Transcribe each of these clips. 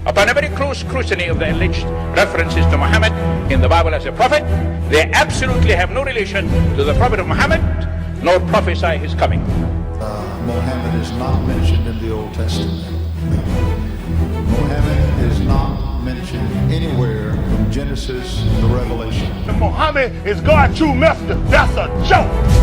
Upon a very close scrutiny of the alleged references to Muhammad in the Bible as a prophet, they absolutely have no relation to the Prophet of Muhammad, nor prophesy his coming. Muhammad is not mentioned in the Old Testament. Muhammad is not mentioned anywhere from Genesis to Revelation. Muhammad is God's true messenger. That's a joke.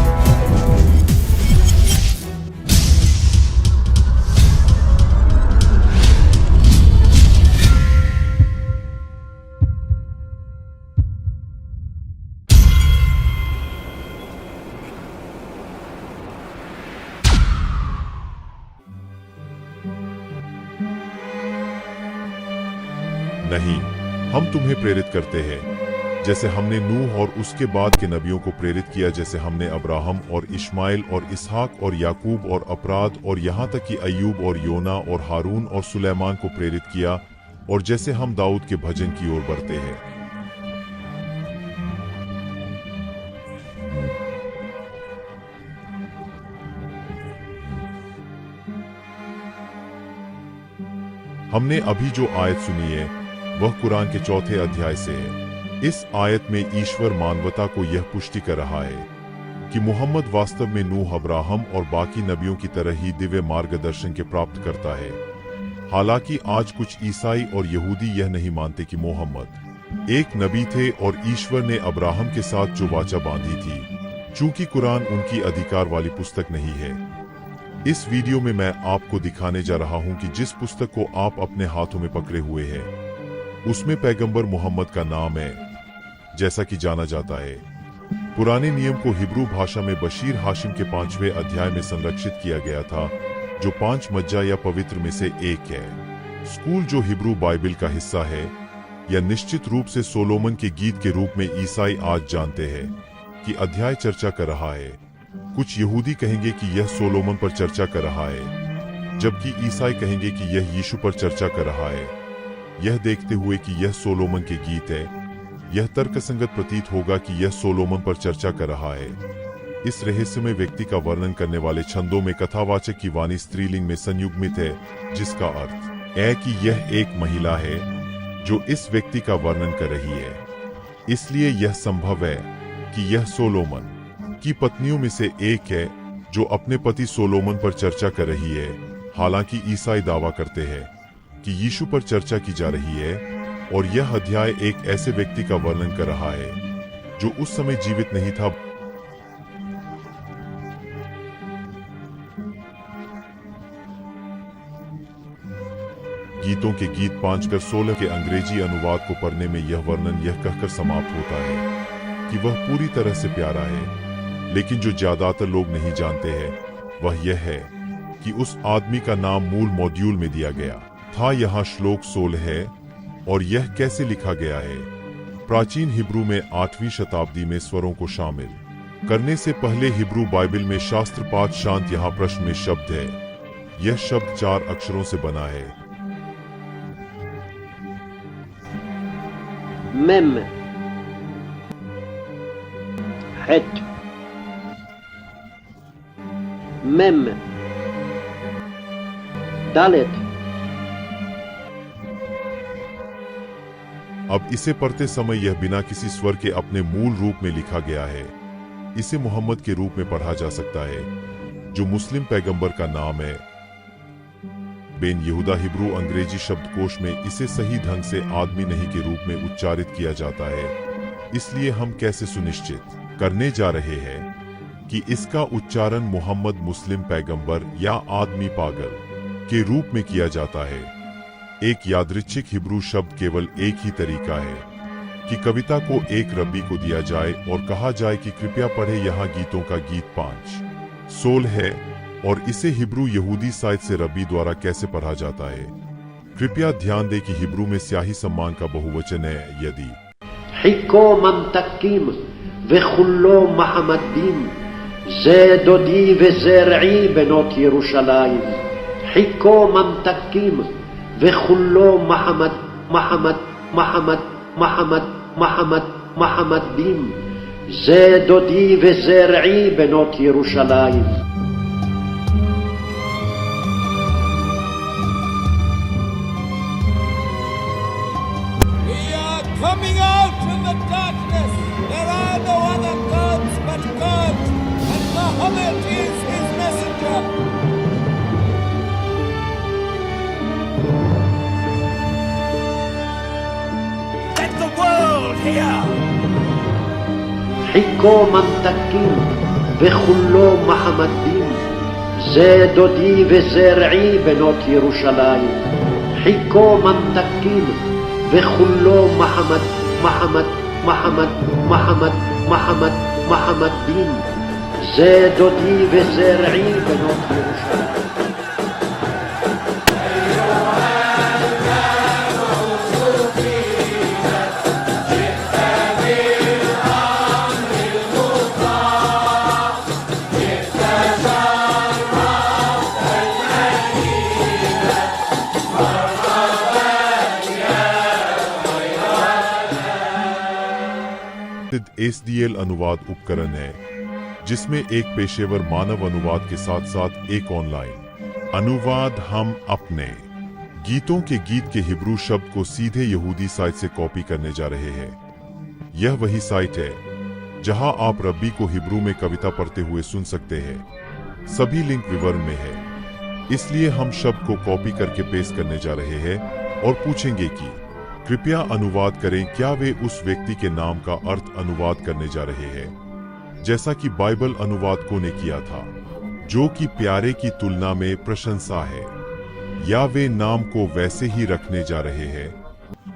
नहीं, हम तुम्हें प्रेरित करते हैं जैसे हमने नूह और उसके बाद के नबियों को प्रेरित किया, जैसे हमने अब्राहम और इश्माइल और इसहाक और याकूब और अपराद और यहाँ तक कि अय्यूब और योना और हारून और सुलेमान को प्रेरित किया, और जैसे हम दाऊद के भजन की ओर बढ़ते हैं। हमने अभी जो आयत सुनी है वह कुरान के 4 अध्याय से है। इस आयत में ईश्वर मानवता को यह पुष्टि कर रहा है कि मुहम्मद वास्तव में नूह, अब्राहम और बाकी नबियों की तरह ही दिव्य मार्गदर्शन के प्राप्त करता है। हालांकि आज कुछ ईसाई और यहूदी यह नहीं मानते कि मुहम्मद एक नबी थे और ईश्वर ने अब्राहम के साथ जो वाचा बांधी थी, चूंकि कुरान उनकी अधिकार वाली पुस्तक नहीं है। इस वीडियो में मैं आपको दिखाने जा रहा हूं कि जिस पुस्तक को आप अपने हाथों में पकड़े हुए हैं उसमें पैगंबर मोहम्मद का नाम है, जैसा कि जाना जाता है। पुराने नियम को हिब्रू भाषा में बशीर हाशिम के 5वें अध्याय में संरक्षित किया गया था, जो 5 मज्जा या पवित्र में से एक है। स्कूल जो हिब्रू बाइबल का हिस्सा है या निश्चित रूप से सोलोमन के गीत के रूप में ईसाई आज जानते हैं कि अध्याय चर्चा कर रहा है। कुछ यहूदी कहेंगे कि यह सोलोमन पर चर्चा कर रहा है, जबकि ईसाई कहेंगे कि यह यीशु पर चर्चा कर रहा है। यह देखते हुए कि यह सोलोमन के गीत है, यह तर्कसंगत प्रतीत होगा कि यह सोलोमन पर चर्चा कर रहा है। इस रहस्यमय व्यक्ति का वर्णन करने वाले छंदों में कथावाचक की वाणी स्त्रीलिंग में संयुग्मित है, जिसका अर्थ है कि यह एक महिला है जो इस व्यक्ति का वर्णन कर रही है। इसलिए यह संभव है कि यह सोलोमन की पत्नियों में से एक है जो अपने पति सोलोमन पर चर्चा कर रही है। हालांकि ईसाई दावा करते हैं कि यीशु पर चर्चा की जा रही है, और यह अध्याय एक ऐसे व्यक्ति का वर्णन कर रहा है जो उस समय जीवित नहीं था। गीतों के गीत 5:16 के अंग्रेजी अनुवाद को पढ़ने में यह वर्णन यह कहकर समाप्त होता है कि वह पूरी तरह से प्यारा है, लेकिन जो ज्यादातर लोग नहीं जानते हैं वह यह है कि उस आदमी का नाम मूल मॉड्यूल में दिया गया था। यहाँ श्लोक 16 है, और यह कैसे लिखा गया है। प्राचीन हिब्रू में 8वीं शताब्दी में स्वरों को शामिल करने से पहले हिब्रू बाइबल में शास्त्र पाठ शांत यहाँ प्रश्न में शब्द है। यह शब्द 4 अक्षरों से बना है। मेम, हेट, मेम, दालेट। अब इसे पढ़ते समय यह बिना किसी स्वर के अपने मूल रूप में लिखा गया है। इसे मोहम्मद के रूप में पढ़ा जा सकता है, जो मुस्लिम पैगंबर का नाम है। बेन यहूदा हिब्रू अंग्रेजी शब्दकोश में इसे सही ढंग से आदमी नहीं के रूप में उच्चारित किया जाता है। इसलिए हम कैसे सुनिश्चित करने जा रहे हैं कि इसका उच्चारण मोहम्मद मुस्लिम पैगंबर या आदमी पागल के रूप में किया जाता है। एक यादृच्छिक हिब्रू शब्द केवल एक ही तरीका है कि कविता को एक रब्बी को दिया जाए और कहा जाए कि कृपया पढ़े। यहाँ गीतों का गीत 5:16 है, और इसे हिब्रू यहूदी साइट से रब्बी द्वारा कैसे पढ़ा जाता है। कृपया ध्यान दें कि हिब्रू में स्याही सम्मान का बहुवचन है। यदि हिको ममतकीम वेखुल्लो महमद्दीन ज़ेदोदी व ज़रई बनोत यरूशलाइम। हिको ममतकीम वेखुल्लो महमद महमद महमद महमद महमद महमद्दीन ज़ेदोदी व ज़रई बनोत यरूशलाइम। coming out of the darkness. There are no other gods but God, and Muhammad is his messenger. Let the world hear. חיכו ממתקים וכולו מחמדים, זה דודי וזרעי בנות ירושלים. חיכו ממתקים וכולו מחמדים, זה דודי וזרעי בנות ירושלים. SDL अनुवाद उपकरण है जिसमें एक पेशेवर मानव अनुवाद के साथ साथ एक ऑनलाइन अनुवाद। हम अपने गीतों के गीत के हिब्रू शब्द को सीधे यहूदी साइट से कॉपी करने जा रहे हैं। यह वही साइट है जहां आप रब्बी को हिब्रू में कविता पढ़ते हुए सुन सकते हैं। सभी लिंक विवरण में है, इसलिए हम शब्द को कॉपी करके पेस्ट करने जा रहे हैं और पूछेंगे कि कृपया अनुवाद करें। क्या वे उस व्यक्ति के नाम का अर्थ अनुवाद करने जा रहे हैं जैसा कि बाइबल अनुवादकों ने किया था, जो कि प्यारे की तुलना में प्रशंसा है, या वे नाम को वैसे ही रखने जा रहे हैं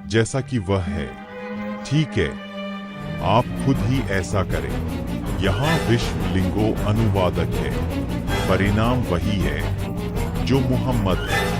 जैसा कि वह है? ठीक है, आप खुद ही ऐसा करें। यहाँ विश्व लिंगो अनुवादक है, परिणाम वही है जो मुहम्मद है।